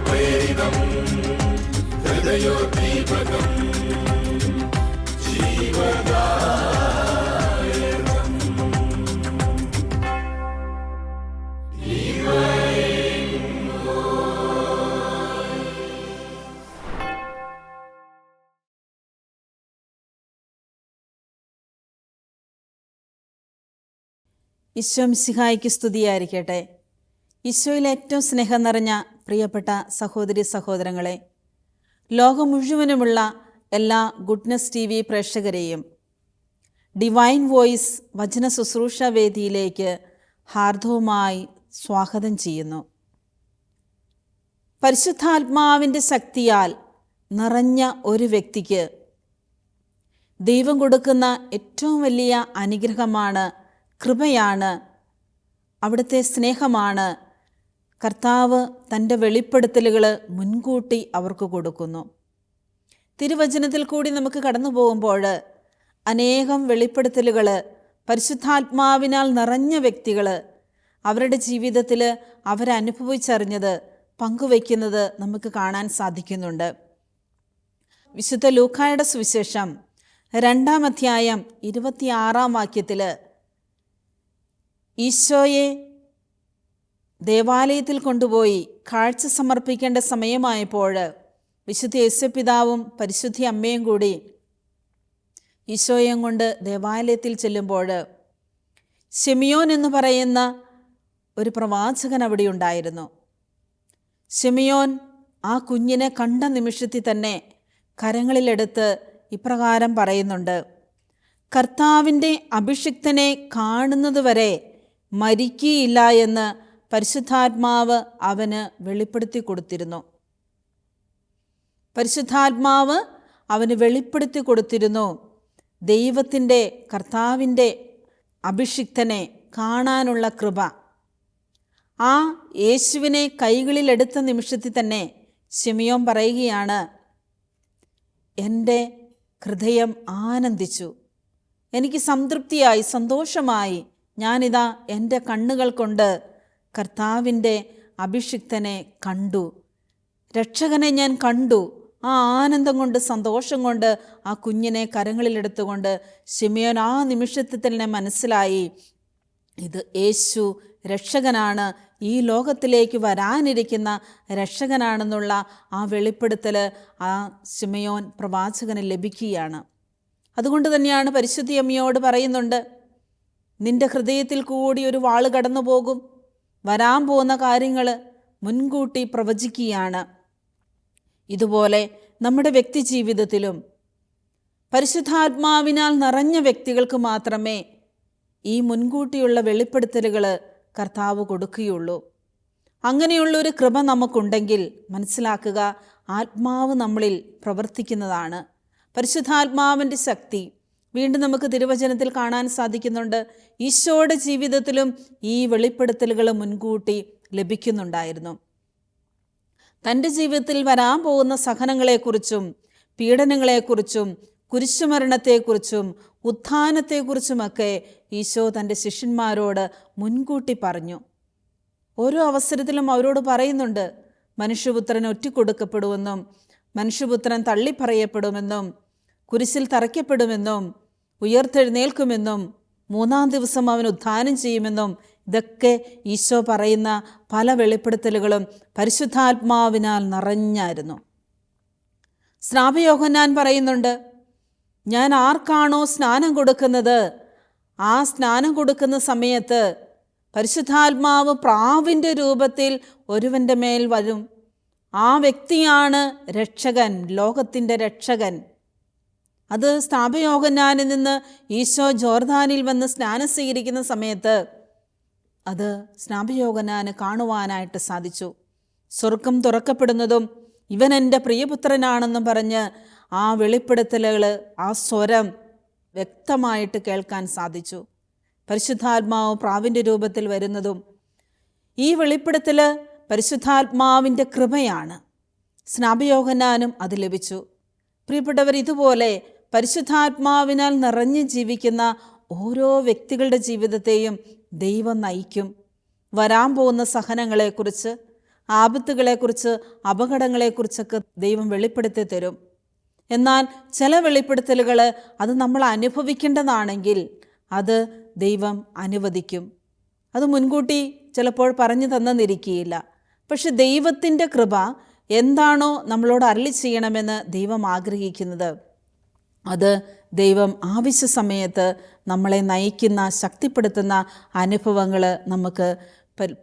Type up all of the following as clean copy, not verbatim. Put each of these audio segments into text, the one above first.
പ്രേരിതം ഹൃദയോദ്ദീപകം ജീവദായകം. ഈശോ മിശിഹായ്ക്ക് സ്തുതിയായിരിക്കട്ടെ. ഈശോയിൽ ഏറ്റവും സ്നേഹം നിറഞ്ഞ പ്രിയപ്പെട്ട സഹോദരി സഹോദരങ്ങളെ, ലോകം മുഴുവനുമുള്ള എല്ലാ ഗുഡ്നസ് TV പ്രേക്ഷകരെയും ഡിവൈൻ വോയിസ് വചന ശുശ്രൂഷ വേദിയിലേക്ക് ഹാർദവുമായി സ്വാഗതം ചെയ്യുന്നു. പരിശുദ്ധാത്മാവിൻ്റെ ശക്തിയാൽ നിറഞ്ഞ ഒരു വ്യക്തിക്ക് ദൈവം കൊടുക്കുന്ന ഏറ്റവും വലിയ അനുഗ്രഹമാണ്, കൃപയാണ്, അവിടുത്തെ സ്നേഹമാണ്. കർത്താവ് തൻ്റെ വെളിപ്പെടുത്തലുകൾ മുൻകൂട്ടി അവർക്ക് കൊടുക്കുന്നു. തിരുവചനത്തിൽ കൂടി നമുക്ക് കടന്നു പോകുമ്പോൾ അനേകം വെളിപ്പെടുത്തലുകൾ പരിശുദ്ധാത്മാവിനാൽ നിറഞ്ഞ വ്യക്തികൾ അവരുടെ ജീവിതത്തിൽ അവരനുഭവിച്ചറിഞ്ഞത് പങ്കുവയ്ക്കുന്നത് നമുക്ക് കാണാൻ സാധിക്കുന്നുണ്ട്. വിശുദ്ധ ലൂക്കായുടെ സുവിശേഷം 2-ാം അധ്യായം 26-ാം വാക്യത്തിൽ ഈശോയെ ദേവാലയത്തിൽ കൊണ്ടുപോയി കാഴ്ച സമർപ്പിക്കേണ്ട സമയമായപ്പോൾ വിശുദ്ധ യേശുപിതാവും പരിശുദ്ധ അമ്മയും കൂടി ഈശോയും കൊണ്ട് ദേവാലയത്തിൽ ചെല്ലുമ്പോൾ ശിമിയോൻ എന്ന് പറയുന്ന ഒരു പ്രവാചകൻ അവിടെ ഉണ്ടായിരുന്നു. ശിമിയോൻ ആ കുഞ്ഞിനെ കണ്ട നിമിഷത്തിൽ തന്നെ കരങ്ങളിലെടുത്ത് ഇപ്രകാരം പറയുന്നുണ്ട്: കർത്താവിൻ്റെ അഭിഷിക്തനെ കാണുന്നതുവരെ മരിക്കുകയില്ല എന്ന് പരിശുദ്ധാത്മാവ് അവന് വെളിപ്പെടുത്തി കൊടുത്തിരുന്നു. പരിശുദ്ധാത്മാവ് അവന് വെളിപ്പെടുത്തി കൊടുത്തിരുന്നു ദൈവത്തിൻ്റെ, കർത്താവിൻ്റെ അഭിഷിക്തനെ കാണാനുള്ള കൃപ. ആ യേശുവിനെ കൈകളിലെടുത്ത നിമിഷത്തിൽ തന്നെ ശിമിയോൻ പറയുകയാണ്, എൻ്റെ ഹൃദയം ആനന്ദിച്ചു, എനിക്ക് സംതൃപ്തിയായി, സന്തോഷമായി. ഞാനിതാ എൻ്റെ കണ്ണുകൾ കൊണ്ട് കർത്താവിൻ്റെ അഭിഷിക്തനെ കണ്ടു, രക്ഷകനെ ഞാൻ കണ്ടു. ആ ആനന്ദം കൊണ്ട്, സന്തോഷം കൊണ്ട് ആ കുഞ്ഞിനെ കരങ്ങളിലെടുത്തുകൊണ്ട് ശിമിയോൻ ആ നിമിഷത്തിൽ തന്നെ മനസ്സിലായി, ഇത് യേശു രക്ഷകനാണ്, ഈ ലോകത്തിലേക്ക് വരാനിരിക്കുന്ന രക്ഷകനാണെന്നുള്ള ആ വെളിപ്പെടുത്തൽ ആ ശിമിയോൻ പ്രവാചകന് ലഭിക്കുകയാണ്. അതുകൊണ്ട് തന്നെയാണ് പരിശുദ്ധ അമ്മയോട് പറയുന്നുണ്ട്, നിൻ്റെ ഹൃദയത്തിൽ കൂടി ഒരു വാള് കടന്നു പോകും, വരാൻ പോകുന്ന കാര്യങ്ങൾ മുൻകൂട്ടി പ്രവചിക്കുകയാണ്. ഇതുപോലെ നമ്മുടെ വ്യക്തി ജീവിതത്തിലും പരിശുദ്ധാത്മാവിനാൽ നിറഞ്ഞ വ്യക്തികൾക്ക് മാത്രമേ ഈ മുൻകൂട്ടിയുള്ള വെളിപ്പെടുത്തലുകൾ കർത്താവ് കൊടുക്കുകയുള്ളൂ. അങ്ങനെയുള്ളൊരു കൃപ നമുക്കുണ്ടെങ്കിൽ മനസ്സിലാക്കുക, ആത്മാവ് നമ്മളിൽ പ്രവർത്തിക്കുന്നതാണ്. പരിശുദ്ധാത്മാവിൻ്റെ ശക്തി വീണ്ടും നമുക്ക് തിരുവചനത്തിൽ കാണാൻ സാധിക്കുന്നുണ്ട്. ഈശോയുടെ ജീവിതത്തിലും ഈ വെളിപ്പെടുത്തലുകൾ മുൻകൂട്ടി ലഭിക്കുന്നുണ്ടായിരുന്നു. തൻ്റെ ജീവിതത്തിൽ വരാൻ പോകുന്ന സഹനങ്ങളെക്കുറിച്ചും പീഡനങ്ങളെക്കുറിച്ചും കുരിശുമരണത്തെക്കുറിച്ചും ഉത്ഥാനത്തെക്കുറിച്ചുമൊക്കെ ഈശോ തൻ്റെ ശിഷ്യന്മാരോട് മുൻകൂട്ടി പറഞ്ഞു. ഓരോ അവസരത്തിലും അവരോട് പറയുന്നുണ്ട്, മനുഷ്യപുത്രൻ ഒറ്റിക്കൊടുക്കപ്പെടുമെന്നും മനുഷ്യപുത്രൻ തള്ളിപ്പറയപ്പെടുമെന്നും കുരിശിൽ തറയ്ക്കപ്പെടുമെന്നും ഉയർത്തെഴുന്നേൽക്കുമെന്നും 3-ാം ദിവസം അവൻ ഉത്ഥാനം ചെയ്യുമെന്നും ഇതൊക്കെ ഈശോ പറയുന്ന പല വെളിപ്പെടുത്തലുകളും പരിശുദ്ധാത്മാവിനാൽ നിറഞ്ഞായിരുന്നു. സ്നാപകയോഹന്നാൻ പറയുന്നുണ്ട്, ഞാൻ ആർക്കാണോ സ്നാനം കൊടുക്കുന്നത് ആ സ്നാനം കൊടുക്കുന്ന സമയത്ത് പരിശുദ്ധാത്മാവ് പ്രാവിൻ്റെ രൂപത്തിൽ ഒരുവൻ്റെ മേൽ വരും. ആ വ്യക്തിയാണ് രക്ഷകൻ, ലോകത്തിൻ്റെ രക്ഷകൻ. അത് സ്നാപകയോഹന്നാനിൽ നിന്ന് ഈശോ ജോർദാനിൽ വന്ന് സ്നാനം സ്വീകരിക്കുന്ന സമയത്ത് അത് സ്നാപകയോഹന്നാന് കാണുവാനായിട്ട് സാധിച്ചു. സ്വർഗം തുറക്കപ്പെടുന്നതും ഇവൻ എൻ്റെ പ്രിയപുത്രനാണെന്നും പറഞ്ഞ് ആ വെളിപ്പെടുത്തലുകൾ, ആ സ്വരം വ്യക്തമായിട്ട് കേൾക്കാൻ സാധിച്ചു. പരിശുദ്ധാത്മാവ് പ്രാവിൻ്റെ രൂപത്തിൽ വരുന്നതും ഈ വെളിപ്പെടുത്തൽ പരിശുദ്ധാത്മാവിൻ്റെ കൃപയാണ്. സ്നാപകയോഹന്നാനും അത് ലഭിച്ചു. പ്രിയപ്പെട്ടവർ, ഇതുപോലെ പരിശുദ്ധാത്മാവിനാൽ നിറഞ്ഞു ജീവിക്കുന്ന ഓരോ വ്യക്തികളുടെ ജീവിതത്തെയും ദൈവം നയിക്കും. വരാൻ പോകുന്ന സഹനങ്ങളെക്കുറിച്ച്, ആപത്തുകളെക്കുറിച്ച്, അപകടങ്ങളെക്കുറിച്ചൊക്കെ ദൈവം വെളിപ്പെടുത്തി തരും. എന്നാൽ ചില വെളിപ്പെടുത്തലുകൾ അത് നമ്മൾ അനുഭവിക്കേണ്ടതാണെങ്കിൽ അത് ദൈവം അനുവദിക്കും. അത് മുൻകൂട്ടി ചിലപ്പോൾ പറഞ്ഞു തന്നെന്നിരിക്കുകയില്ല. പക്ഷെ ദൈവത്തിൻ്റെ കൃപ എന്താണോ നമ്മളോട് അരുളി ചെയ്യണമെന്ന് ദൈവം ആഗ്രഹിക്കുന്നത്, അത് ദൈവം ആവശ്യ സമയത്ത് നമ്മളെ നയിക്കുന്ന, ശക്തിപ്പെടുത്തുന്ന അനുഭവങ്ങൾ നമുക്ക്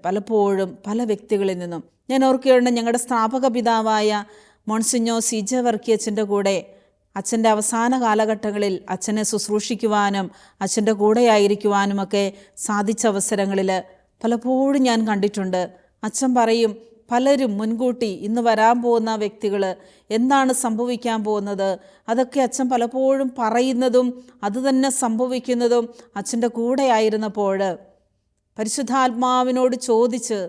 പലപ്പോഴും പല വ്യക്തികളിൽ നിന്നും. ഞാൻ ഓർക്കുകയുണ്ട്, ഞങ്ങളുടെ സ്ഥാപക പിതാവായ മോൺസിഞ്ഞോ CJ വർക്കിയച്ഛൻ്റെ കൂടെ അച്ഛൻ്റെ അവസാന കാലഘട്ടങ്ങളിൽ അച്ഛനെ ശുശ്രൂഷിക്കുവാനും അച്ഛൻ്റെ കൂടെയായിരിക്കുവാനുമൊക്കെ സാധിച്ച അവസരങ്ങളിൽ പലപ്പോഴും ഞാൻ കണ്ടിട്ടുണ്ട്. അച്ഛൻ പറയും, പലരും മുൻകൂട്ടി ഇന്ന് വരാൻ പോകുന്ന വ്യക്തികൾ എന്താണ് സംഭവിക്കാൻ പോകുന്നത്, അതൊക്കെ അച്ഛൻ പലപ്പോഴും പറയുന്നതും അതുതന്നെ സംഭവിക്കുന്നതും അച്ഛൻ്റെ കൂടെ ആയിരുന്നപ്പോൾ പരിശുദ്ധാത്മാവിനോട് ചോദിച്ച്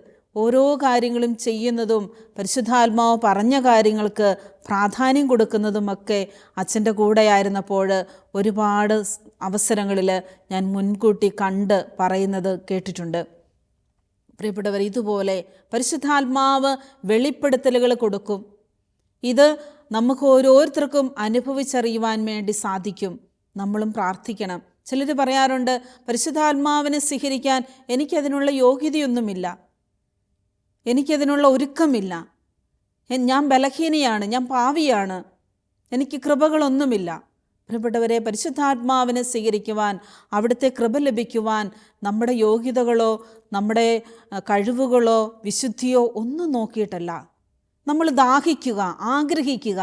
ഓരോ കാര്യങ്ങളും ചെയ്യുന്നതും പരിശുദ്ധാത്മാവ് പറഞ്ഞ കാര്യങ്ങൾക്ക് പ്രാധാന്യം കൊടുക്കുന്നതുമൊക്കെ അച്ഛൻ്റെ കൂടെ ആയിരുന്നപ്പോൾ ഒരുപാട് അവസരങ്ങളിൽ ഞാൻ മുൻകൂട്ടി കണ്ട് പറയുന്നത് കേട്ടിട്ടുണ്ട്. പ്രിയപ്പെട്ടവർ, ഇതുപോലെ പരിശുദ്ധാത്മാവ് വെളിപ്പെടുത്തലുകൾ കൊടുക്കും. ഇത് നമുക്ക് ഓരോരുത്തർക്കും അനുഭവിച്ചറിയുവാൻ വേണ്ടി സാധിക്കും. നമ്മളും പ്രാർത്ഥിക്കണം. ചിലർ പറയാറുണ്ട്, പരിശുദ്ധാത്മാവിനെ സ്വീകരിക്കാൻ എനിക്കതിനുള്ള യോഗ്യതയൊന്നുമില്ല, എനിക്കതിനുള്ള ഒരുക്കമില്ല, ഞാൻ ബലഹീനയാണ്, ഞാൻ പാവിയാണ്, എനിക്ക് കൃപകളൊന്നുമില്ല. പ്രിയപ്പെട്ടവരെ, പരിശുദ്ധാത്മാവിനെ സ്വീകരിക്കുവാൻ, അവിടുത്തെ കൃപ ലഭിക്കുവാൻ നമ്മുടെ യോഗ്യതകളോ നമ്മുടെ കഴിവുകളോ വിശുദ്ധിയോ ഒന്നും നോക്കിയിട്ടല്ല. നമ്മൾ ദാഹിക്കുക, ആഗ്രഹിക്കുക,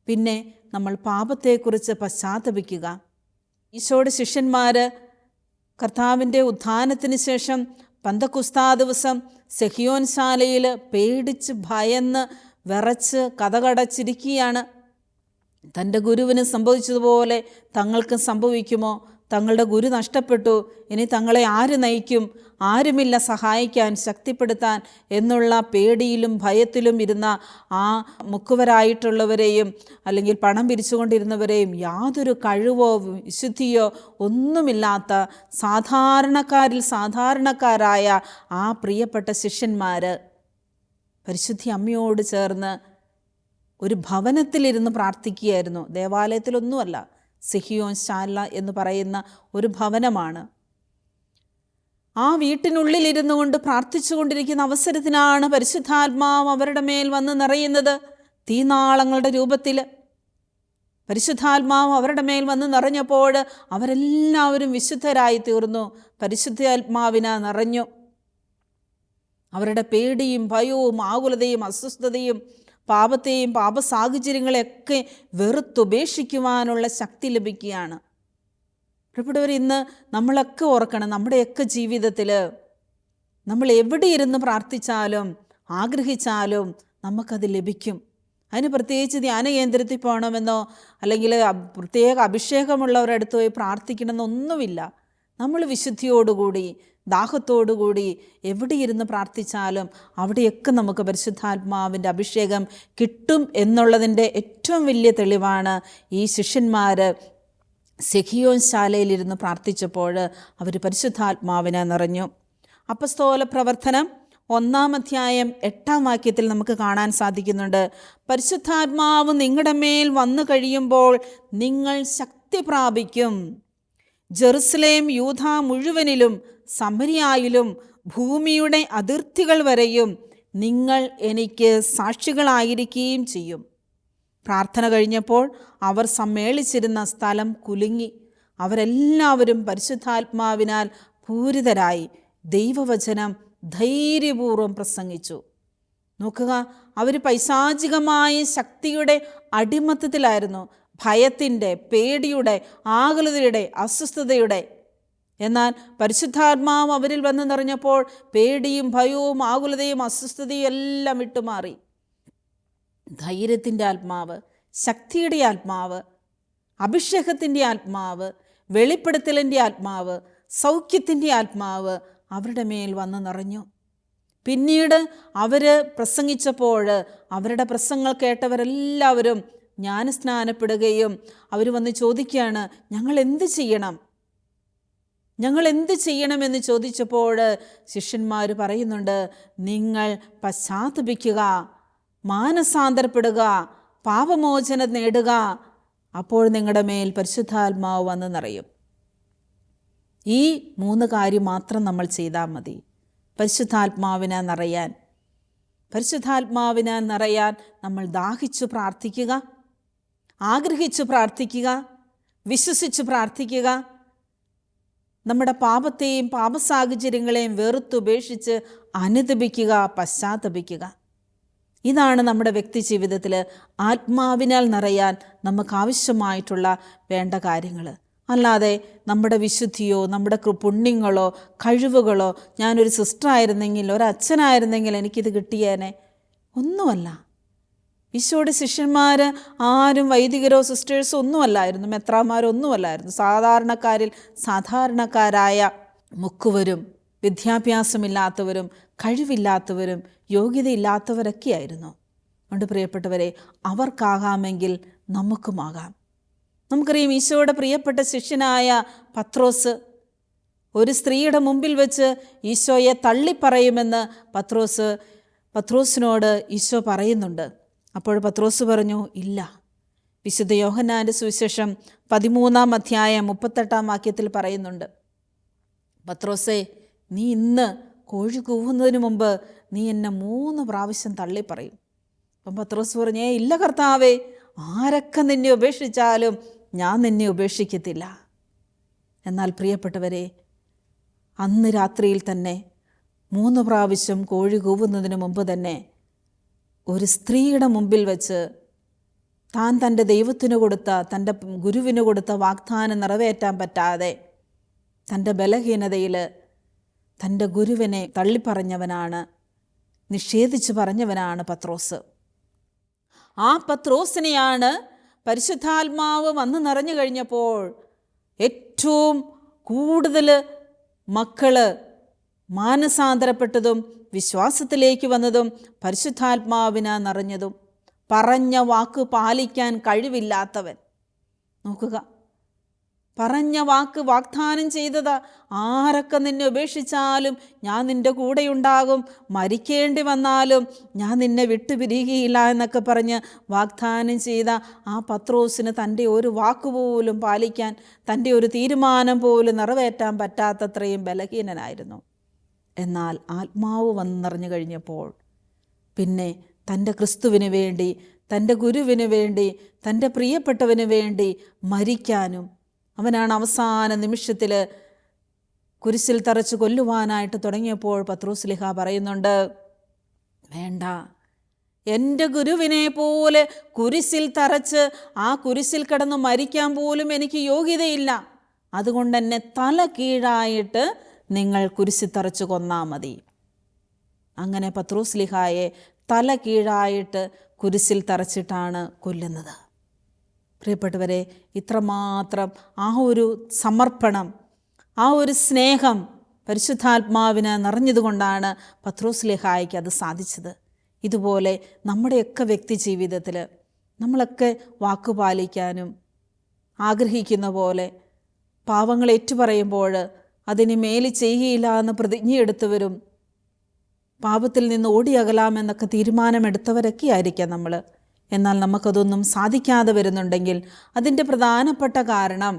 പിന്നെ നമ്മൾ പാപത്തെക്കുറിച്ച് പശ്ചാത്തപിക്കുക. ഈശോയുടെ ശിഷ്യന്മാർ കർത്താവിൻ്റെ ഉത്ഥാനത്തിന് ശേഷം പന്തക്കുസ്താ ദിവസം സെഹിയോൻ ശാലയിൽ പേടിച്ച് ഭയന്ന് വിറച്ച് കതകടച്ചിരിക്കുകയാണ്. തൻ്റെ ഗുരുവിന് സംഭവിച്ചതുപോലെ തങ്ങൾക്ക് സംഭവിക്കുമോ? തങ്ങളുടെ ഗുരു നഷ്ടപ്പെട്ടു, ഇനി തങ്ങളെ ആര് നയിക്കും? ആരുമില്ല സഹായിക്കാൻ, ശക്തിപ്പെടുത്താൻ എന്നുള്ള പേടിയിലും ഭയത്തിലും ഇരുന്ന ആ മുക്കുവരായിട്ടുള്ളവരെയും അല്ലെങ്കിൽ പണം പിരിച്ചുകൊണ്ടിരുന്നവരെയും യാതൊരു കഴിവോ വിശുദ്ധിയോ ഒന്നുമില്ലാത്ത സാധാരണക്കാരിൽ സാധാരണക്കാരായ ആ പ്രിയപ്പെട്ട ശിഷ്യന്മാർ പരിശുദ്ധി അമ്മയോട് ചേർന്ന് ഒരു ഭവനത്തിലിരുന്ന് പ്രാർത്ഥിക്കുകയായിരുന്നു. ദേവാലയത്തിലൊന്നുമല്ല, സെഹിയോൻ ശാല എന്ന് പറയുന്ന ഒരു ഭവനമാണ്. ആ വീട്ടിനുള്ളിലിരുന്നു കൊണ്ട് പ്രാർത്ഥിച്ചു കൊണ്ടിരിക്കുന്ന അവസരത്തിനാണ് പരിശുദ്ധാത്മാവ് അവരുടെ മേൽ വന്ന് നിറയുന്നത്. തീനാളങ്ങളുടെ രൂപത്തിൽ പരിശുദ്ധാത്മാവ് അവരുടെ മേൽ വന്ന് നിറഞ്ഞപ്പോൾ അവരെല്ലാവരും വിശുദ്ധരായി തീർന്നു. പരിശുദ്ധാത്മാവിനാൽ നിറഞ്ഞു. അവരുടെ പേടിയും ഭയവും ആകുലതയും അസ്വസ്ഥതയും പാപത്തെയും പാപസാഹചര്യങ്ങളെയൊക്കെ വെറുത്തുപേക്ഷിക്കുവാനുള്ള ശക്തി ലഭിക്കുകയാണ്. പ്രിയപ്പെട്ടവർ, ഇന്ന് നമ്മളൊക്കെ ഓർക്കണം, നമ്മുടെയൊക്കെ ജീവിതത്തിൽ നമ്മൾ എവിടെ ഇരുന്ന് പ്രാർത്ഥിച്ചാലും ആഗ്രഹിച്ചാലും നമുക്കത് ലഭിക്കും. അതിന് പ്രത്യേകിച്ച് ധ്യാന കേന്ദ്രത്തിൽ പോകണമെന്നോ അല്ലെങ്കിൽ പ്രത്യേക അഭിഷേകമുള്ളവരുടെ അടുത്ത് പോയി പ്രാർത്ഥിക്കണമെന്നൊന്നുമില്ല. നമ്മൾ വിശുദ്ധിയോടുകൂടി ദാഹത്തോടുകൂടി എവിടെ ഇരുന്ന് പ്രാർത്ഥിച്ചാലും അവിടെയൊക്കെ നമുക്ക് പരിശുദ്ധാത്മാവിൻ്റെ അഭിഷേകം കിട്ടും എന്നുള്ളതിൻ്റെ ഏറ്റവും വലിയ തെളിവാണ് ഈ ശിഷ്യന്മാർ സെഹിയോൻ ശാലയിലിരുന്ന് പ്രാർത്ഥിച്ചപ്പോൾ അവർ പരിശുദ്ധാത്മാവിനെ നിറഞ്ഞു. അപ്പസ്തോല പ്രവർത്തനം 1-ാം അധ്യായം 8-ാം വാക്യത്തിൽ നമുക്ക് കാണാൻ സാധിക്കുന്നുണ്ട്. പരിശുദ്ധാത്മാവ് നിങ്ങളുടെ മേൽ വന്നു കഴിയുമ്പോൾ നിങ്ങൾ ശക്തി പ്രാപിക്കും. ജെറുസലേം, യൂദ മുഴുവനിലും സമരിയായിലും ഭൂമിയുടെ അതിർത്തികൾ വരെയും നിങ്ങൾ എനിക്ക് സാക്ഷികളായിരിക്കുകയും ചെയ്യും. പ്രാർത്ഥന കഴിഞ്ഞപ്പോൾ അവർ സമ്മേളിച്ചിരുന്ന സ്ഥലം കുലുങ്ങി. അവരെല്ലാവരും പരിശുദ്ധാത്മാവിനാൽ പൂരിതരായി ദൈവവചനം ധൈര്യപൂർവ്വം പ്രസംഗിച്ചു. നോക്കുക, അവർ പൈശാചികമായ ശക്തിയുടെ അടിമത്തത്തിലായിരുന്നു, ഭയത്തിൻ്റെ, പേടിയുടെ, ആകുലതയുടെ, അസ്വസ്ഥതയുടെ. എന്നാൽ പരിശുദ്ധാത്മാവ് അവരിൽ വന്നു നിറഞ്ഞപ്പോൾ പേടിയും ഭയവും ആകുലതയും അസ്വസ്ഥതയും എല്ലാം വിട്ടുമാറി. ധൈര്യത്തിൻ്റെ ആത്മാവ്, ശക്തിയുടെ ആത്മാവ്, അഭിഷേകത്തിൻ്റെ ആത്മാവ്, വെളിപ്പെടുത്തലിൻ്റെ ആത്മാവ്, സൗഖ്യത്തിൻ്റെ ആത്മാവ് അവരുടെ മേൽ വന്ന് നിറഞ്ഞു. പിന്നീട് അവർ പ്രസംഗിച്ചപ്പോൾ അവരുടെ പ്രസംഗങ്ങൾ കേട്ടവരെല്ലാവരും ജ്ഞാനസ്നാനപ്പെടുകയും അവർ വന്ന് ചോദിക്കുകയാണ്, ഞങ്ങൾ എന്ത് ചെയ്യണം? ഞങ്ങൾ എന്ത് ചെയ്യണമെന്ന് ചോദിച്ചപ്പോൾ ശിഷ്യന്മാർ പറയുന്നുണ്ട്, നിങ്ങൾ പശ്ചാത്തപിക്കുക, മാനസാന്തരപ്പെടുക, പാപമോചനം നേടുക, അപ്പോൾ നിങ്ങളുടെ മേൽ പരിശുദ്ധാത്മാവ് വന്ന് നിറയും. ഈ 3 കാര്യം മാത്രം നമ്മൾ ചെയ്താൽ മതി പരിശുദ്ധാത്മാവിനെ നിറയാൻ നമ്മൾ ദാഹിച്ചു പ്രാർത്ഥിക്കുക, ആഗ്രഹിച്ചു പ്രാർത്ഥിക്കുക, വിശ്വസിച്ച് പ്രാർത്ഥിക്കുക. നമ്മുടെ പാപത്തെയും പാപസാഹചര്യങ്ങളെയും വെറുത്തുപേക്ഷിച്ച് അനുതപിക്കുക, പശ്ചാത്തപിക്കുക. ഇതാണ് നമ്മുടെ വ്യക്തി ജീവിതത്തിൽ ആത്മാവിനാൽ നിറയാൻ നമുക്ക് ആവശ്യമായിട്ടുള്ള വേണ്ട കാര്യങ്ങൾ. അല്ലാതെ നമ്മുടെ വിശുദ്ധിയോ നമ്മുടെ പുണ്യങ്ങളോ കഴിവുകളോ, ഞാനൊരു സിസ്റ്ററായിരുന്നെങ്കിൽ ഒരച്ഛനായിരുന്നെങ്കിൽ എനിക്കിത് കിട്ടിയേനെ, ഒന്നുമല്ല. ഈശോയുടെ ശിഷ്യന്മാർ ആരും വൈദികരോ സിസ്റ്റേഴ്സോ ഒന്നുമല്ലായിരുന്നു, മെത്രാന്മാരോ ഒന്നുമല്ലായിരുന്നു. സാധാരണക്കാരായ മുക്കുവരും വിദ്യാഭ്യാസമില്ലാത്തവരും കഴിവില്ലാത്തവരും യോഗ്യതയില്ലാത്തവരൊക്കെയായിരുന്നു. അതുകൊണ്ട് പ്രിയപ്പെട്ടവരെ, അവർക്കാകാമെങ്കിൽ നമുക്കുമാകാം. നമുക്കറിയാം, ഈശോയുടെ പ്രിയപ്പെട്ട ശിഷ്യനായ പത്രോസ് ഒരു സ്ത്രീയുടെ മുമ്പിൽ വെച്ച് ഈശോയെ തള്ളിപ്പറയുമെന്ന് പത്രോസിനോട് ഈശോ പറയുന്നുണ്ട്. അപ്പോൾ പത്രോസ് പറഞ്ഞു, ഇല്ല. വിശുദ്ധ യോഹന്നാൻ്റെ സുവിശേഷം 13-ാം അധ്യായം 38-ാം വാക്യത്തിൽ പറയുന്നുണ്ട്, പത്രോസേ, നീ ഇന്ന് കോഴി കൂവുന്നതിന് മുമ്പ് നീ എന്നെ 3 പ്രാവശ്യം തള്ളിപ്പറയും. അപ്പം പത്രോസ് പറഞ്ഞേ, ഇല്ല കർത്താവേ, ആരൊക്കെ നിന്നെ ഉപേക്ഷിച്ചാലും ഞാൻ നിന്നെ ഉപേക്ഷിക്കത്തില്ല. എന്നാൽ പ്രിയപ്പെട്ടവരെ, അന്ന് രാത്രിയിൽ തന്നെ 3 പ്രാവശ്യം കോഴി കൂവുന്നതിന് മുമ്പ് തന്നെ ഒരു സ്ത്രീയുടെ മുമ്പിൽ വെച്ച് താൻ തൻ്റെ ദൈവത്തിന് കൊടുത്ത, തൻ്റെ ഗുരുവിന് കൊടുത്ത വാഗ്ദാനം നിറവേറ്റാൻ പറ്റാതെ തൻ്റെ ബലഹീനതയിൽ തൻ്റെ ഗുരുവിനെ തള്ളിപ്പറഞ്ഞവനാണ്, നിഷേധിച്ച് പറഞ്ഞവനാണ് പത്രോസ്. ആ പത്രോസിനെയാണ് പരിശുദ്ധാത്മാവ് വന്ന് നിറഞ്ഞു കഴിഞ്ഞപ്പോൾ ഏറ്റവും കൂടുതൽ മക്കള് മാനസാന്തരപ്പെട്ടതും വിശ്വാസത്തിലേക്ക് വന്നതും പരിശുദ്ധാത്മാവിനാ നിറഞ്ഞതും. പറഞ്ഞ വാക്ക് പാലിക്കാൻ കഴിവില്ലാത്തവൻ, നോക്കുക, പറഞ്ഞ വാക്ക് വാഗ്ദാനം ചെയ്തത്, ആരൊക്കെ നിന്നെ ഉപേക്ഷിച്ചാലും ഞാൻ നിൻ്റെ കൂടെയുണ്ടാകും, മരിക്കേണ്ടി വന്നാലും ഞാൻ നിന്നെ വിട്ടുപിരിയുകയില്ല എന്നൊക്കെ പറഞ്ഞ് വാഗ്ദാനം ചെയ്ത ആ പത്രോസിന് തൻ്റെ ഒരു വാക്കുപോലും പാലിക്കാൻ, തൻ്റെ ഒരു തീരുമാനം പോലും നിറവേറ്റാൻ പറ്റാത്തത്രയും ബലഹീനനായിരുന്നു. എന്നാൽ ആത്മാവ് വന്ന് നിറഞ്ഞു കഴിഞ്ഞപ്പോൾ പിന്നെ തൻ്റെ ക്രിസ്തുവിന് വേണ്ടി, തൻ്റെ ഗുരുവിന് വേണ്ടി, തൻ്റെ പ്രിയപ്പെട്ടവന് വേണ്ടി മരിക്കാനും, അവനാണ് അവസാന നിമിഷത്തിൽ കുരിശിൽ തറച്ച് കൊല്ലുവാനായിട്ട് തുടങ്ങിയപ്പോൾ പത്രോസ്ലിഹ പറയുന്നുണ്ട്, വേണ്ട, എൻ്റെ ഗുരുവിനെ പോലെ കുരിശിൽ തറച്ച് ആ കുരിശിൽ കിടന്ന് മരിക്കാൻ പോലും എനിക്ക് യോഗ്യതയില്ല, അതുകൊണ്ട് എന്നെ തല കീഴായിട്ട് നിങ്ങൾ കുരിശിൽ തറച്ച് കൊന്നാൽ മതി. അങ്ങനെ പത്രോസ്ലിഹായെ തല കീഴായിട്ട് കുരിശിൽ തറച്ചിട്ടാണ് കൊല്ലുന്നത്. പ്രിയപ്പെട്ടവരെ, ഇത്രമാത്രം ആ ഒരു സമർപ്പണം, ആ ഒരു സ്നേഹം പരിശുദ്ധാത്മാവിന് നിറഞ്ഞതുകൊണ്ടാണ് പത്രോസ്ലിഹായ്ക്ക് അത് സാധിച്ചത്. ഇതുപോലെ നമ്മുടെയൊക്കെ വ്യക്തി ജീവിതത്തിൽ നമ്മളൊക്കെ വാക്കുപാലിക്കാനും ആഗ്രഹിക്കുന്ന പോലെ പാവങ്ങൾ ഏറ്റുപറയുമ്പോൾ അതിന് മേലി ചെയ്യുകയില്ല എന്ന് പ്രതിജ്ഞയെടുത്തവരും പാപത്തിൽ നിന്ന് ഓടിയകലാമെന്നൊക്കെ തീരുമാനമെടുത്തവരൊക്കെ ആയിരിക്കാം നമ്മൾ. എന്നാൽ നമുക്കതൊന്നും സാധിക്കാതെ വരുന്നുണ്ടെങ്കിൽ അതിൻ്റെ പ്രധാനപ്പെട്ട കാരണം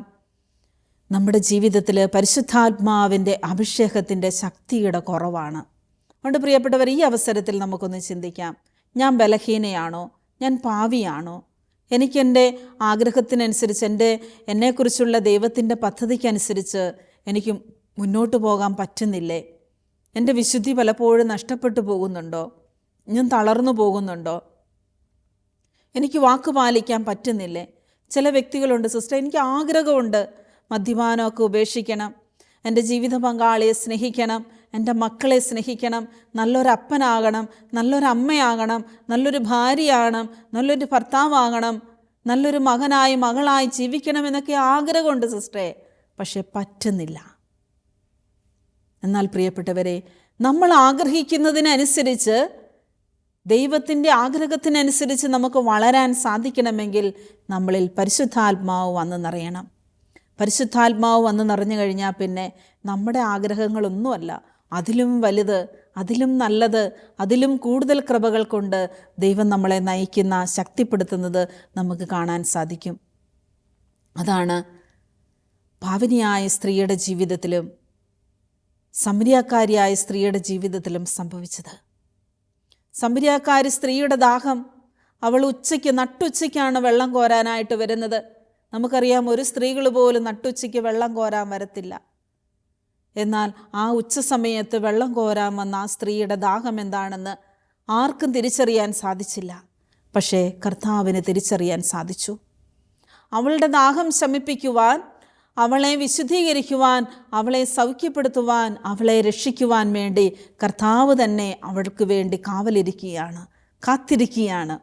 നമ്മുടെ ജീവിതത്തിൽ പരിശുദ്ധാത്മാവിൻ്റെ അഭിഷേകത്തിൻ്റെ ശക്തിയുടെ കുറവാണ്. അതുകൊണ്ട് പ്രിയപ്പെട്ടവർ, ഈ അവസരത്തിൽ നമുക്കൊന്ന് ചിന്തിക്കാം, ഞാൻ ബലഹീനയാണോ? ഞാൻ പാവിയാണോ? എനിക്കെൻ്റെ ആഗ്രഹത്തിനനുസരിച്ച്, എന്നെക്കുറിച്ചുള്ള ദൈവത്തിൻ്റെ പദ്ധതിക്കനുസരിച്ച് എനിക്ക് മുന്നോട്ട് പോകാൻ പറ്റുന്നില്ലേ? എൻ്റെ വിശുദ്ധി പലപ്പോഴും നഷ്ടപ്പെട്ടു പോകുന്നുണ്ടോ? ഞാൻ തളർന്നു പോകുന്നുണ്ടോ? എനിക്ക് വാക്ക് പാലിക്കാൻ പറ്റുന്നില്ലേ? ചില വ്യക്തികളുണ്ട്, സിസ്റ്റർ, എനിക്ക് ആഗ്രഹമുണ്ട്, മദ്യപാനമൊക്കെ ഉപേക്ഷിക്കണം, എൻ്റെ ജീവിത പങ്കാളിയെ സ്നേഹിക്കണം, എൻ്റെ മക്കളെ സ്നേഹിക്കണം, നല്ലൊരപ്പനാകണം, നല്ലൊരമ്മയാകണം, നല്ലൊരു ഭാര്യയാകണം, നല്ലൊരു ഭർത്താവാകണം, നല്ലൊരു മകനായി മകളായി ജീവിക്കണമെന്നൊക്കെ ആഗ്രഹമുണ്ട് സിസ്റ്ററെ, പക്ഷെ പറ്റുന്നില്ല. എന്നാൽ പ്രിയപ്പെട്ടവരെ, നമ്മൾ ആഗ്രഹിക്കുന്നതിനനുസരിച്ച്, ദൈവത്തിൻ്റെ ആഗ്രഹത്തിനനുസരിച്ച് നമുക്ക് വളരാൻ സാധിക്കണമെങ്കിൽ നമ്മളിൽ പരിശുദ്ധാത്മാവ് വന്ന് നിറയണം. പരിശുദ്ധാത്മാവ് വന്ന് നിറഞ്ഞു കഴിഞ്ഞാൽ പിന്നെ നമ്മുടെ ആഗ്രഹങ്ങളൊന്നുമല്ല, അതിലും വലുത്, അതിലും നല്ലത്, അതിലും കൂടുതൽ കൃപകൾ കൊണ്ട് ദൈവം നമ്മളെ നയിക്കുന്ന, ശക്തിപ്പെടുത്തുന്നത് നമുക്ക് കാണാൻ സാധിക്കും. അതാണ് പാവനിയായ സ്ത്രീയുടെ ജീവിതത്തിലും സമരിയാക്കാരിയായ സ്ത്രീയുടെ ജീവിതത്തിലും സംഭവിച്ചത്. സമരിയാക്കാരി സ്ത്രീയുടെ ദാഹം, അവൾ നട്ടുച്ചയ്ക്കാണ് വെള്ളം കോരാനായിട്ട് വരുന്നത്. നമുക്കറിയാം, ഒരു സ്ത്രീകൾ പോലും നട്ടുച്ചയ്ക്ക് വെള്ളം കോരാൻ വരത്തില്ല. എന്നാൽ ആ ഉച്ച സമയത്ത് വെള്ളം കോരാൻ വന്ന ആ സ്ത്രീയുടെ ദാഹം എന്താണെന്ന് ആർക്കും തിരിച്ചറിയാൻ സാധിച്ചില്ല. പക്ഷേ കർത്താവിന് തിരിച്ചറിയാൻ സാധിച്ചു. അവളുടെ ദാഹം ശമിപ്പിക്കുവാൻ, അവളെ വിശുദ്ധീകരിക്കുവാൻ, അവളെ സൗഖ്യപ്പെടുത്തുവാൻ, അവളെ രക്ഷിക്കുവാൻ വേണ്ടി കർത്താവ് തന്നെ അവൾക്ക് വേണ്ടി കാവലിരിക്കുകയാണ്, കാത്തിരിക്കുകയാണ്.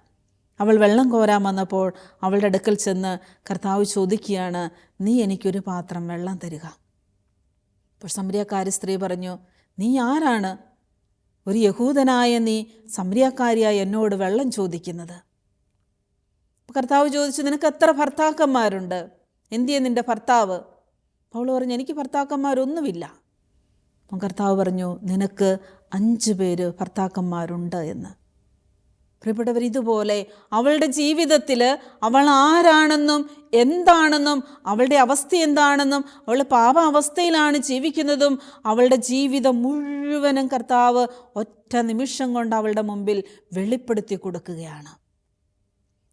അവൾ വെള്ളം കോരാൻ വന്നപ്പോൾ അവളുടെ അടുക്കൽ ചെന്ന് കർത്താവ് ചോദിക്കുകയാണ്, നീ എനിക്കൊരു പാത്രം വെള്ളം തരിക. അപ്പോൾ സമരിയാക്കാരി സ്ത്രീ പറഞ്ഞു, നീ ആരാണ്? ഒരു യഹൂദനായ നീ സമരിയാക്കാരിയായ എന്നോട് വെള്ളം ചോദിക്കുന്നത്? കർത്താവ് ചോദിച്ചു, നിനക്ക് എത്ര ഭർത്താക്കന്മാരുണ്ട്? എന്തിയെ നിൻ്റെ ഭർത്താവ്? അവൾ പറഞ്ഞു, എനിക്ക് ഭർത്താക്കന്മാരൊന്നുമില്ല. അപ്പം കർത്താവ് പറഞ്ഞു, നിനക്ക് 5 പേര് ഭർത്താക്കന്മാരുണ്ട് എന്ന്. പ്രിയപ്പെട്ടവർ, ഇതുപോലെ അവളുടെ ജീവിതത്തിൽ അവൾ ആരാണെന്നും എന്താണെന്നും അവളുടെ അവസ്ഥ എന്താണെന്നും അവൾ പാപാവസ്ഥയിലാണ് ജീവിക്കുന്നതും അവളുടെ ജീവിതം മുഴുവനും കർത്താവ് ഒറ്റ നിമിഷം കൊണ്ട് അവളുടെ മുമ്പിൽ വെളിപ്പെടുത്തി കൊടുക്കുകയാണ്.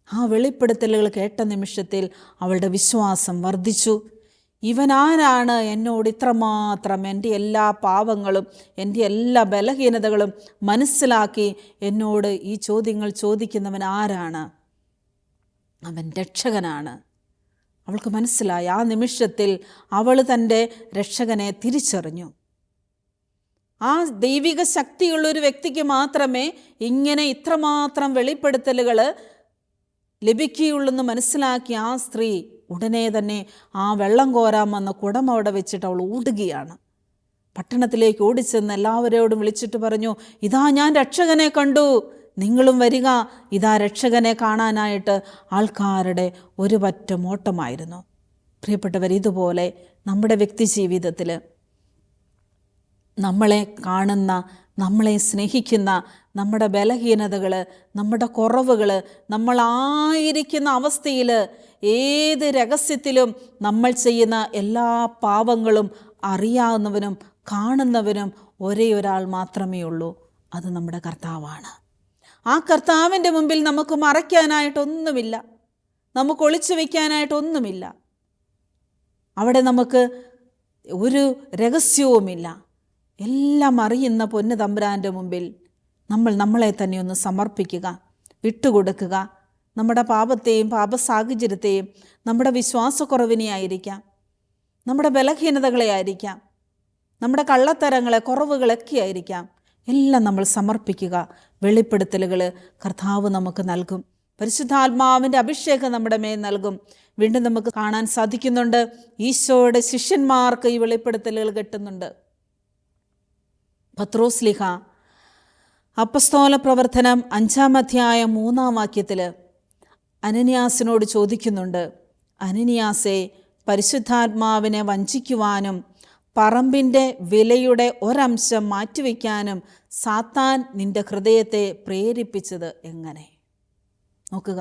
ആ വെളിപ്പെടുത്തലുകൾ കേട്ട നിമിഷത്തിൽ അവളുടെ വിശ്വാസം വർദ്ധിച്ചു. ഇവനാരാണ് എന്നോട് ഇത്രമാത്രം എൻ്റെ എല്ലാ പാവങ്ങളും എൻ്റെ എല്ലാ ബലഹീനതകളും മനസ്സിലാക്കി എന്നോട് ഈ ചോദ്യങ്ങൾ ചോദിക്കുന്നവൻ ആരാണ്? അവൻ രക്ഷകനാണ്. അവൾക്ക് മനസ്സിലായി. ആ നിമിഷത്തിൽ അവൾ തൻ്റെ രക്ഷകനെ തിരിച്ചറിഞ്ഞു. ആ ദൈവിക ശക്തിയുള്ളൊരു വ്യക്തിക്ക് മാത്രമേ ഇങ്ങനെ ഇത്രമാത്രം വെളിപ്പെടുത്തലുകൾ ലഭിക്കുകയുള്ളെന്ന് മനസ്സിലാക്കി ആ സ്ത്രീ ഉടനെ തന്നെ ആ വെള്ളം കോരാൻ വന്ന കുടം അവിടെ വെച്ചിട്ട് അവൾ ഓടുകയാണ്. പട്ടണത്തിലേക്ക് ഓടിച്ചെന്ന് എല്ലാവരോടും വിളിച്ചിട്ട് പറഞ്ഞു, ഇതാ ഞാൻ രക്ഷകനെ കണ്ടു, നിങ്ങളും വരിക. ഇതാ രക്ഷകനെ കാണാനായിട്ട് ആൾക്കാരുടെ ഒരു പറ്റം ഓട്ടമായിരുന്നു. പ്രിയപ്പെട്ടവർ, ഇതുപോലെ നമ്മുടെ വ്യക്തി ജീവിതത്തിൽ നമ്മളെ കാണുന്ന, നമ്മളെ സ്നേഹിക്കുന്ന, നമ്മുടെ ബലഹീനതകൾ, നമ്മുടെ കുറവുകൾ, നമ്മളായിരിക്കുന്ന അവസ്ഥയിൽ ഏത് രഹസ്യത്തിലും നമ്മൾ ചെയ്യുന്ന എല്ലാ പാപങ്ങളും അറിയാവുന്നവനും കാണുന്നവനും ഒരേ ഒരാൾ മാത്രമേ ഉള്ളൂ, അത് നമ്മുടെ കർത്താവാണ്. ആ കർത്താവിൻ്റെ മുമ്പിൽ നമുക്ക് മറയ്ക്കാനായിട്ടൊന്നുമില്ല, നമുക്ക് ഒളിച്ചു വയ്ക്കാനായിട്ടൊന്നുമില്ല. അവിടെ നമുക്ക് ഒരു രഹസ്യവുമില്ല. എല്ലാം അറിയുന്ന പൊന്നു തമ്പുരാൻ്റെ മുമ്പിൽ നമ്മളെ തന്നെ ഒന്ന് സമർപ്പിക്കുക, വിട്ടുകൊടുക്കുക. നമ്മുടെ പാപത്തെയും പാപസാഹചര്യത്തെയും, നമ്മുടെ വിശ്വാസക്കുറവിനെ ആയിരിക്കാം, നമ്മുടെ ബലഹീനതകളെ ആയിരിക്കാം, നമ്മുടെ കള്ളത്തരങ്ങളെ, കുറവുകളൊക്കെ ആയിരിക്കാം, എല്ലാം നമ്മൾ സമർപ്പിക്കുക. വെളിപ്പെടുത്തലുകൾ കർത്താവ് നമുക്ക് നൽകും. പരിശുദ്ധാത്മാവിൻ്റെ അഭിഷേകം നമ്മുടെ മേൽ നൽകും. വീണ്ടും നമുക്ക് കാണാൻ സാധിക്കുന്നുണ്ട്, ഈശോയുടെ ശിഷ്യന്മാർക്ക് ഈ വെളിപ്പെടുത്തലുകൾ കിട്ടുന്നുണ്ട്. പത്രോസ്ലിഹ അപ്പസ്തോല പ്രവർത്തനം 5-ാം അധ്യായം 3-ാം വാക്യത്തിൽ അനനിയാസിനോട് ചോദിക്കുന്നുണ്ട്, അനനിയാസെ, പരിശുദ്ധാത്മാവിനെ വഞ്ചിക്കുവാനും പറമ്പിൻ്റെ വിലയുടെ ഒരംശം മാറ്റിവെക്കാനും സാത്താൻ നിന്റെ ഹൃദയത്തെ പ്രേരിപ്പിച്ചത് എങ്ങനെ? നോക്കുക,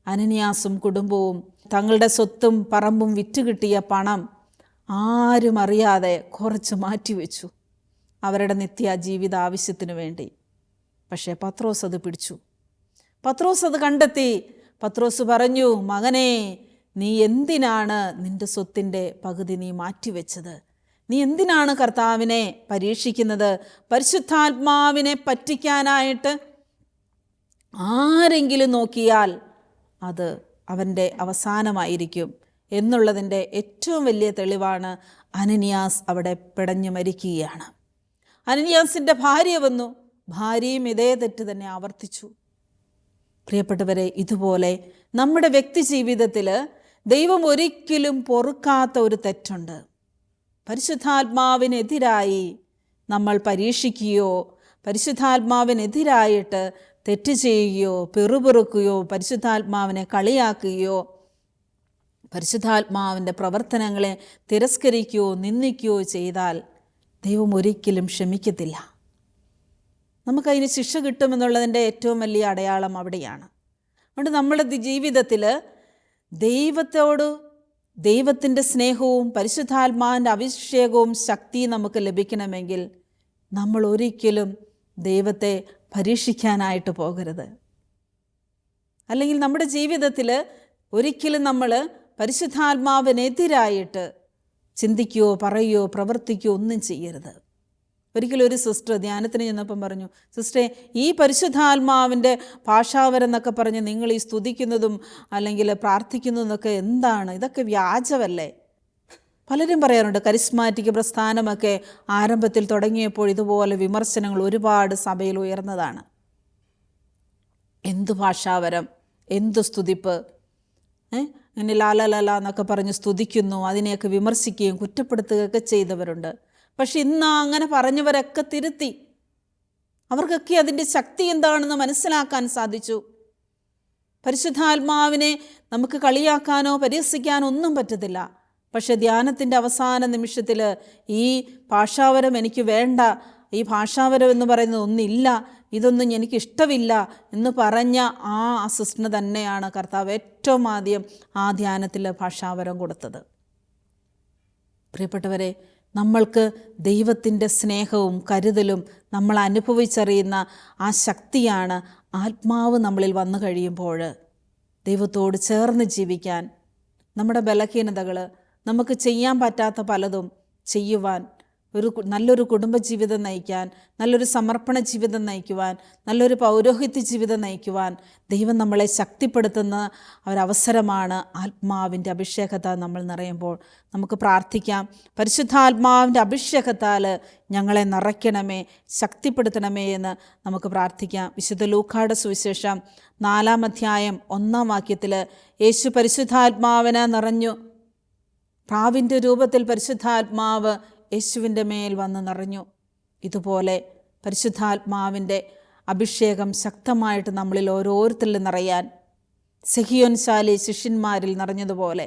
അനനിയാസും കുടുംബവും തങ്ങളുടെ സ്വത്തും പറമ്പും വിറ്റുകിട്ടിയ പണം ആരും അറിയാതെ കുറച്ച് മാറ്റിവെച്ചു, അവരുടെ നിത്യ ജീവിത ആവശ്യത്തിനു വേണ്ടി. പക്ഷേ പത്രോസ് അത് പിടിച്ചു. പത്രോസ് അത് കണ്ടെത്തി. പത്രോസ് പറഞ്ഞു, മകനെ, നീ എന്തിനാണ് നിൻ്റെ സ്വത്തിൻ്റെ പകുതി നീ മാറ്റിവെച്ചത്? നീ എന്തിനാണ് കർത്താവിനെ പരീക്ഷിക്കുന്നത്? പരിശുദ്ധാത്മാവിനെ പറ്റിക്കാനായിട്ട് ആരെങ്കിലും നോക്കിയാൽ അത് അവൻ്റെ അവസാനമായിരിക്കും എന്നുള്ളതിൻ്റെ ഏറ്റവും വലിയ തെളിവാണ് അനനിയാസ് അവിടെ പിടഞ്ഞു മരിക്കുകയാണ്. അനനിയാസിൻ്റെ ഭാര്യ വന്നു. ഭാര്യയും ഇതേ തെറ്റ് തന്നെ ആവർത്തിച്ചു. പ്രിയപ്പെട്ടവരെ, ഇതുപോലെ നമ്മുടെ വ്യക്തി ജീവിതത്തിൽ ദൈവം ഒരിക്കലും പൊറുക്കാത്ത ഒരു തെറ്റുണ്ട്. പരിശുദ്ധാത്മാവിനെതിരായി നമ്മൾ പരീക്ഷിക്കുകയോ പരിശുദ്ധാത്മാവിനെതിരായിട്ട് തെറ്റ് ചെയ്യുകയോ പിറുപിറുക്കുകയോ പരിശുദ്ധാത്മാവിനെ കളിയാക്കുകയോ പരിശുദ്ധാത്മാവിൻ്റെ പ്രവർത്തനങ്ങളെ തിരസ്കരിക്കുകയോ നിന്ദിക്കുകയോ ചെയ്താൽ ദൈവം ഒരിക്കലും ക്ഷമിക്കത്തില്ല. നമുക്കതിന് ശിക്ഷ കിട്ടുമെന്നുള്ളതിൻ്റെ ഏറ്റവും വലിയ അടയാളം അവിടെയാണ്. അതുകൊണ്ട് നമ്മുടെ ജീവിതത്തിൽ ദൈവത്തിൻ്റെ സ്നേഹവും പരിശുദ്ധാത്മാവിൻ്റെ അഭിഷേകവും ശക്തിയും നമുക്ക് ലഭിക്കണമെങ്കിൽ നമ്മൾ ഒരിക്കലും ദൈവത്തെ പരീക്ഷിക്കാനായിട്ട് പോകരുത്. അല്ലെങ്കിൽ നമ്മുടെ ജീവിതത്തിൽ ഒരിക്കലും നമ്മൾ പരിശുദ്ധാത്മാവിനെതിരായിട്ട് ചിന്തിക്കുകയോ പറയുകയോ പ്രവർത്തിക്കുകയോ ഒന്നും ചെയ്യരുത്. ഒരിക്കലും ഒരു സിസ്റ്റർ ധ്യാനത്തിന് ചെന്നപ്പം പറഞ്ഞു, സിസ്റ്ററെ, ഈ പരിശുദ്ധാത്മാവിൻ്റെ ഭാഷാവരം എന്നൊക്കെ പറഞ്ഞ് നിങ്ങൾ ഈ സ്തുതിക്കുന്നതും അല്ലെങ്കിൽ പ്രാർത്ഥിക്കുന്നതൊക്കെ എന്താണ്? ഇതൊക്കെ വ്യാജമല്ലേ? പലരും പറയാറുണ്ട്, കരിസ്മാറ്റിക് പ്രസ്ഥാനമൊക്കെ ആരംഭത്തിൽ തുടങ്ങിയപ്പോൾ ഇതുപോലെ വിമർശനങ്ങൾ ഒരുപാട് സഭയിൽ ഉയർന്നതാണ്. എന്തു ഭാഷാവരം, എന്തു സ്തുതിപ്പ്, ഇങ്ങനെ ലാലാലാല എന്നൊക്കെ പറഞ്ഞ് സ്തുതിക്കുന്നു, അതിനെയൊക്കെ വിമർശിക്കുകയും കുറ്റപ്പെടുത്തുകയൊക്കെ ചെയ്തവരുണ്ട്. പക്ഷെ ഇന്ന് അങ്ങനെ പറഞ്ഞവരൊക്കെ തിരുത്തി. അവർക്കൊക്കെ അതിൻ്റെ ശക്തി എന്താണെന്ന് മനസ്സിലാക്കാൻ സാധിച്ചു. പരിശുദ്ധാത്മാവിനെ നമുക്ക് കളിയാക്കാനോ പരിഹസിക്കാനോ ഒന്നും പറ്റത്തില്ല. പക്ഷെ ധ്യാനത്തിൻ്റെ അവസാന നിമിഷത്തിൽ ഈ ഭാഷാവരം എനിക്ക് വേണ്ട, ഈ ഭാഷാവരം എന്ന് പറയുന്നത് ഒന്നില്ല, ഇതൊന്നും എനിക്കിഷ്ടമില്ല എന്ന് പറഞ്ഞ ആ സിസ്റ്ററിന് തന്നെയാണ് കർത്താവ് ഏറ്റവും ആദ്യം ആ ധ്യാനത്തിൽ ഭാഷാവരം കൊടുത്തത്. പ്രിയപ്പെട്ടവരെ, നമ്മൾക്ക് ദൈവത്തിൻ്റെ സ്നേഹവും കരുതലും നമ്മൾ അനുഭവിച്ചറിയുന്ന ആ ശക്തിയാണ് ആത്മാവ് നമ്മളിൽ വന്നു കഴിയുമ്പോൾ ദൈവത്തോട് ചേർന്ന് ജീവിക്കാൻ, നമ്മുടെ ബലഹീനതകൾ, നമുക്ക് ചെയ്യാൻ പറ്റാത്ത പലതും ചെയ്യുവാൻ, നല്ലൊരു കുടുംബജീവിതം നയിക്കാൻ, നല്ലൊരു സമർപ്പണ ജീവിതം നയിക്കുവാൻ, നല്ലൊരു പൗരോഹിത്യ ജീവിതം നയിക്കുവാൻ ദൈവം നമ്മളെ ശക്തിപ്പെടുത്തുന്ന ഒരവസരമാണ് ആത്മാവിൻ്റെ അഭിഷേകത്താൽ നമ്മൾ നിറയുമ്പോൾ. നമുക്ക് പ്രാർത്ഥിക്കാം, പരിശുദ്ധാത്മാവിൻ്റെ അഭിഷേകത്താൽ ഞങ്ങളെ നിറയ്ക്കണമേ, ശക്തിപ്പെടുത്തണമേ എന്ന് നമുക്ക് പ്രാർത്ഥിക്കാം. വിശുദ്ധ ലൂക്കായുടെ സുവിശേഷം 4-ാം അധ്യായം 1-ാം വാക്യത്തിൽ യേശു പരിശുദ്ധാത്മാവിനെ നിറഞ്ഞു. പ്രാവിൻ്റെ രൂപത്തിൽ പരിശുദ്ധാത്മാവ് യേശുവിൻ്റെ മേൽ വന്ന് നിറഞ്ഞു. ഇതുപോലെ പരിശുദ്ധാത്മാവിൻ്റെ അഭിഷേകം ശക്തമായിട്ട് നമ്മളിൽ ഓരോരുത്തരിലും നിറയാൻ, സെഹിയോൻ ശാലി ശിഷ്യന്മാരിൽ നിറഞ്ഞതുപോലെ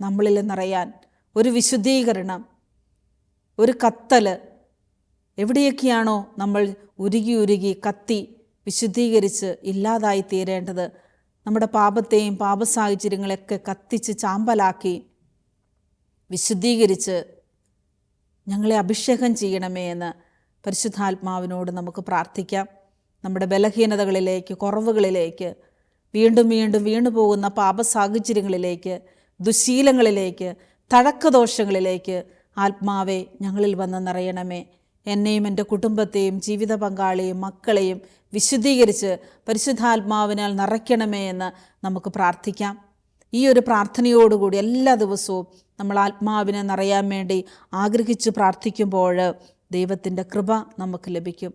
നമ്മളിൽ നിറയാൻ ഒരു വിശുദ്ധീകരണം, ഒരു കത്തൽ, എവിടെയൊക്കെയാണോ നമ്മൾ ഉരുകി കത്തി വിശുദ്ധീകരിച്ച് ഇല്ലാതായി തീരേണ്ടത്, നമ്മുടെ പാപത്തെയും പാപസാഹചര്യങ്ങളെയൊക്കെ കത്തിച്ച് ചാമ്പലാക്കി വിശുദ്ധീകരിച്ച് ഞങ്ങളെ അഭിഷേകം ചെയ്യണമേ എന്ന് പരിശുദ്ധാത്മാവിനോട് നമുക്ക് പ്രാർത്ഥിക്കാം. നമ്മുടെ ബലഹീനതകളിലേക്ക്, കുറവുകളിലേക്ക്, വീണ്ടും വീണു പോകുന്ന പാപസാഹചര്യങ്ങളിലേക്ക്, ദുശീലങ്ങളിലേക്ക്, തഴക്കദോഷങ്ങളിലേക്ക് ആത്മാവെ ഞങ്ങളിൽ വന്ന് നിറയണമേ. എന്നെയും എൻ്റെ കുടുംബത്തെയും ജീവിത പങ്കാളിയെയും മക്കളെയും വിശുദ്ധീകരിച്ച് പരിശുദ്ധാത്മാവിനാൽ നിറയ്ക്കണമേ എന്ന് നമുക്ക് പ്രാർത്ഥിക്കാം. ഈ ഒരു പ്രാർത്ഥനയോടുകൂടി എല്ലാ ദിവസവും നമ്മൾ ആത്മാവിനെ നിറയാൻ വേണ്ടി ആഗ്രഹിച്ച് പ്രാർത്ഥിക്കുമ്പോൾ ദൈവത്തിൻ്റെ കൃപ നമുക്ക് ലഭിക്കും.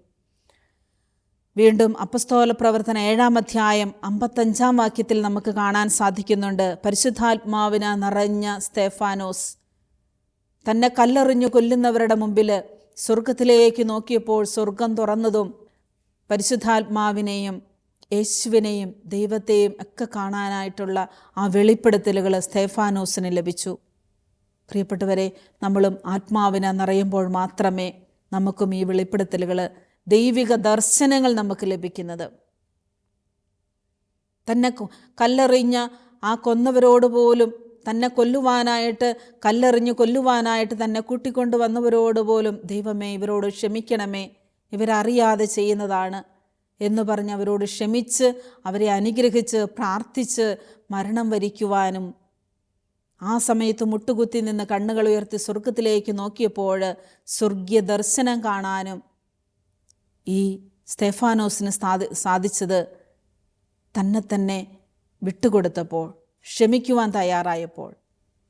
വീണ്ടും അപ്പസ്തോല പ്രവർത്തനം 7-ാം അധ്യായം 55-ാം വാക്യത്തിൽ നമുക്ക് കാണാൻ സാധിക്കുന്നുണ്ട്. പരിശുദ്ധാത്മാവിനെ നിറഞ്ഞ സ്തെഫാനോസ് തന്നെ കല്ലെറിഞ്ഞു കൊല്ലുന്നവരുടെ മുമ്പിൽ സ്വർഗത്തിലേക്ക് നോക്കിയപ്പോൾ സ്വർഗം തുറന്നതും പരിശുദ്ധാത്മാവിനെയും യേശുവിനെയും ദൈവത്തെയും ഒക്കെ കാണാനായിട്ടുള്ള ആ വെളിപ്പെടുത്തലുകൾ സ്തെഫാനോസിന് ലഭിച്ചു. പ്രിയപ്പെട്ടവരെ, നമ്മളും ആത്മാവിനെ നിറയുമ്പോൾ മാത്രമേ നമുക്കും ഈ വെളിപ്പെടുത്തലുകൾ, ദൈവിക ദർശനങ്ങൾ നമുക്ക് ലഭിക്കുന്നത്. തന്നെ കല്ലെറിഞ്ഞ ആ കൊന്നവരോട് പോലും, തന്നെ കൊല്ലുവാനായിട്ട് കല്ലെറിഞ്ഞ് കൊല്ലുവാനായിട്ട് തന്നെ കൂട്ടിക്കൊണ്ട് വന്നവരോട് പോലും ദൈവമേ ഇവരോട് ക്ഷമിക്കണമേ, ഇവരറിയാതെ ചെയ്യുന്നതാണ് എന്ന് പറഞ്ഞ് അവരോട് ക്ഷമിച്ച് അവരെ അനുഗ്രഹിച്ച് പ്രാർത്ഥിച്ച് മരണം വരിക്കുവാനും, ആ സമയത്ത് മുട്ടുകുത്തി നിന്ന് കണ്ണുകൾ ഉയർത്തി സ്വർഗത്തിലേക്ക് നോക്കിയപ്പോൾ സ്വർഗീയ ദർശനം കാണാനും ഈ സ്തെഫാനോസിന് സാധിച്ചത് തന്നെ വിട്ടുകൊടുത്തപ്പോൾ, ക്ഷമിക്കുവാൻ തയ്യാറായപ്പോൾ.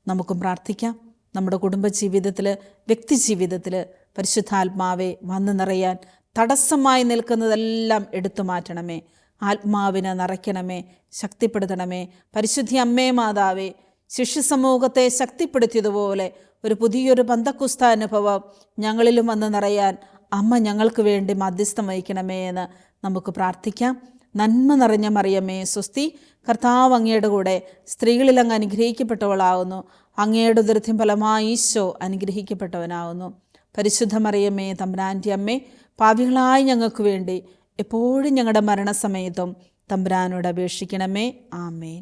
നമുക്കും പ്രാർത്ഥിക്കാം. നമ്മുടെ കുടുംബജീവിതത്തിൽ, വ്യക്തി ജീവിതത്തിൽ പരിശുദ്ധാത്മാവെ വന്ന് നിറയാൻ തടസ്സമായി നിൽക്കുന്നതെല്ലാം എടുത്തു മാറ്റണമേ. ആത്മാവിനെ നിറയ്ക്കണമേ, ശക്തിപ്പെടുത്തണമേ. പരിശുദ്ധി അമ്മേ മാതാവേ, ശിഷ്യ സമൂഹത്തെ ശക്തിപ്പെടുത്തിയതുപോലെ ഒരു പുതിയൊരു പന്തക്കുസ്ത അനുഭവം ഞങ്ങളിലും വന്ന് നിറയാൻ അമ്മ ഞങ്ങൾക്ക് വേണ്ടി മധ്യസ്ഥം വഹിക്കണമേ എന്ന് നമുക്ക് പ്രാർത്ഥിക്കാം. നന്മ നിറഞ്ഞ മറിയമേ സ്വസ്തി, കർത്താവ് അങ്ങയുടെ കൂടെ സ്ത്രീകളിൽ അങ്ങ് അനുഗ്രഹിക്കപ്പെട്ടവളാകുന്നു. അങ്ങയുടെ ഉദരത്തിൻ ഫലമായി ഈശോ അനുഗ്രഹിക്കപ്പെട്ടവനാകുന്നു. പരിശുദ്ധ മറിയമേ തമ്പുരാൻ്റെ അമ്മേ, പാപികളായ ഞങ്ങൾക്ക് വേണ്ടി എപ്പോഴും ഞങ്ങളുടെ മരണസമയത്തും തമ്പുരാനോട് അപേക്ഷിക്കണമേ. ആമേൻ.